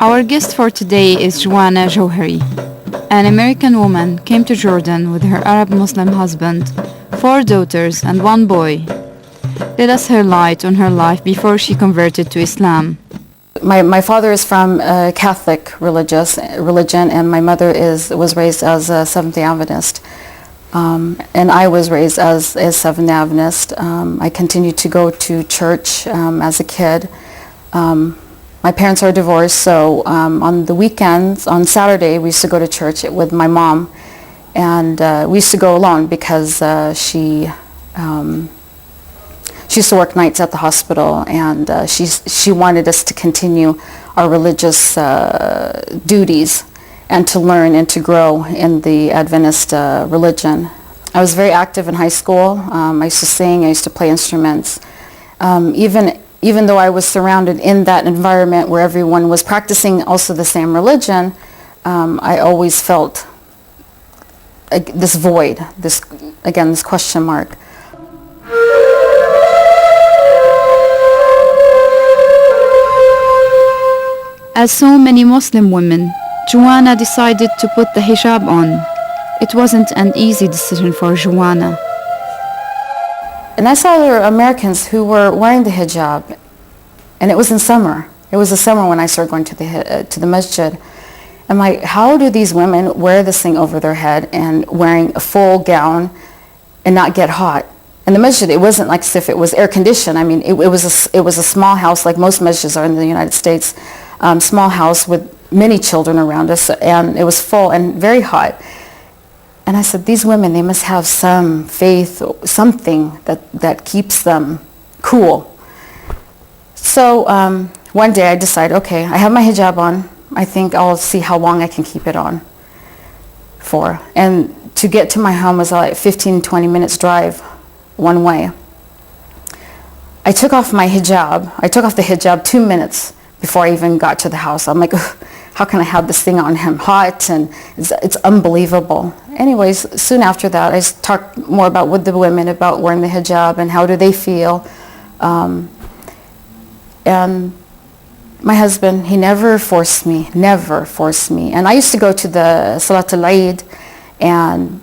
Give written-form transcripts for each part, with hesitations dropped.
Our guest for today is Joanna Jauhari. An American woman came to Jordan with her Arab Muslim husband, 4 daughters and 1 boy. Let us her light on her life before she converted to Islam. My father is from a Catholic religion, and my mother was raised as a Seventh-day Adventist. And I was raised as a Seventh-day Adventist. I continued to go to church as a kid. My parents are divorced, so on the weekends, on Saturday, we used to go to church with my mom. And we used to go alone because she used to work nights at the hospital, and she wanted us to continue our religious duties and to learn and to grow in the Adventist religion. I was very active in high school. I used to sing, I used to play instruments. Even though I was surrounded in that environment where everyone was practicing also the same religion, I always felt this void, this question mark. As so many Muslim women, Joanna decided to put the hijab on. It wasn't an easy decision for Joanna. And I saw there were Americans who were wearing the hijab, and it was in summer. It was the summer when I started going to the masjid. I'm like, how do these women wear this thing over their head and wearing a full gown and not get hot? And the masjid, it wasn't like as if it was air conditioned. I mean, it was a small house, like most masjids are in the United States. Small house with many children around us, and it was full and very hot. And I said, these women, they must have some faith, something that keeps them cool. So one day I decided, okay, I have my hijab on. I think I'll see how long I can keep it on for. And to get to my home was like 15, 20 minutes drive one way. I took off my hijab. I took off the hijab 2 minutes before I even got to the house. I'm like, how can I have this thing on him hot? And it's unbelievable. Anyways, soon after that, I talked more with the women about wearing the hijab and how do they feel. And my husband, he never forced me. And I used to go to the Salat al-Eid and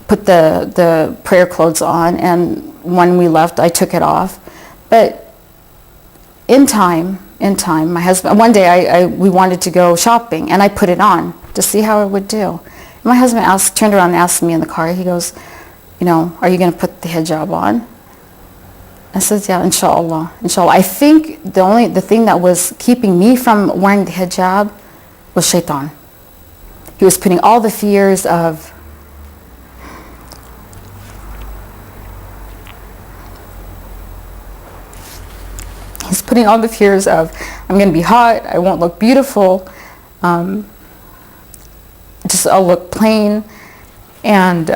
put the prayer clothes on, and when we left, I took it off. But in time, my husband, one day we wanted to go shopping, and I put it on to see how it would do. And my husband turned around and asked me in the car, he goes, are you going to put the hijab on? I said, yeah, inshallah. I think the thing that was keeping me from wearing the hijab was shaitan. He was putting all the fears of I'm going to be hot, I won't look beautiful, I'll look plain. And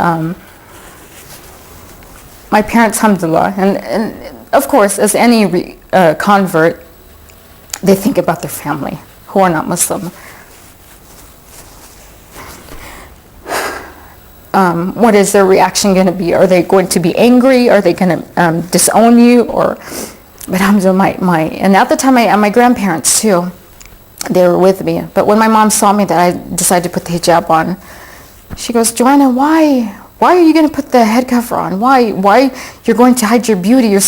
my parents, alhamdulillah, and of course, as any convert, they think about their family who are not Muslim. What is their reaction going to be? Are they going to be angry? Are they going to disown you? But alhamdulillah, and at the time, my grandparents too, they were with me. But when my mom saw me that I decided to put the hijab on, she goes, Joanna, why are you going to put the head cover on? Why you're going to hide your beauty? You're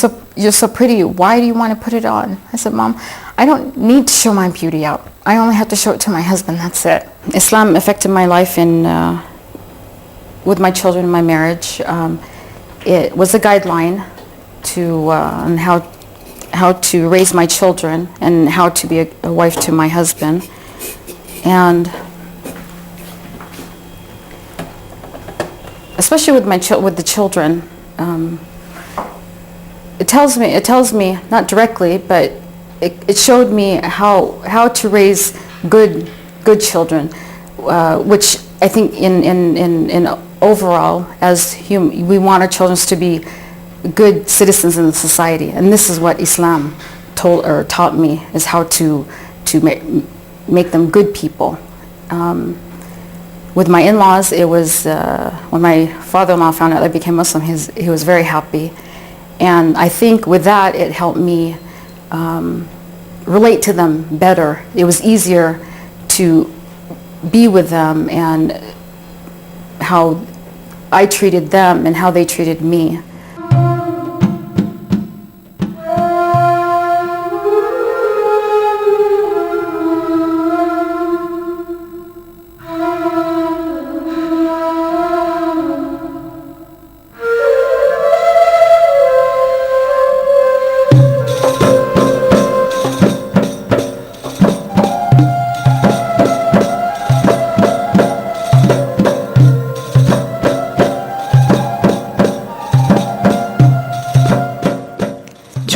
so pretty. Why do you want to put it on? I said, Mom, I don't need to show my beauty out. I only have to show it to my husband. That's it. Islam affected my life with my children and my marriage. It was a guideline to on how to raise my children and how to be a wife to my husband. And especially with the children, it tells me not directly, but it showed me how to raise good children, which I think in overall as we want our children to be good citizens in the society, and this is what Islam taught me, is how to make them good people. With my in-laws, it was when my father-in-law found out I became Muslim, he was very happy, and I think with that it helped me relate to them better. It was easier to be with them and how I treated them and how they treated me.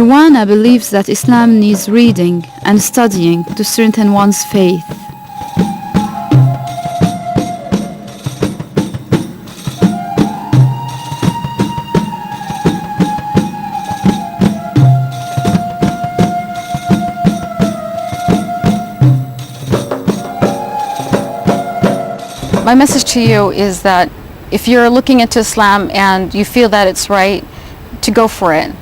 Joanna believes that Islam needs reading and studying to strengthen one's faith. My message to you is that if you're looking into Islam and you feel that it's right, to go for it.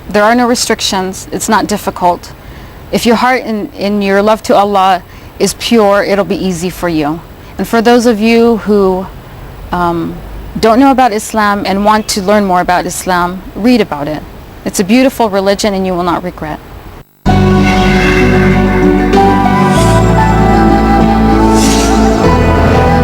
There are no restrictions. It's not difficult. If your heart and your love to Allah is pure, it'll be easy for you. And for those of you who don't know about Islam and want to learn more about Islam, read about it. It's a beautiful religion and you will not regret.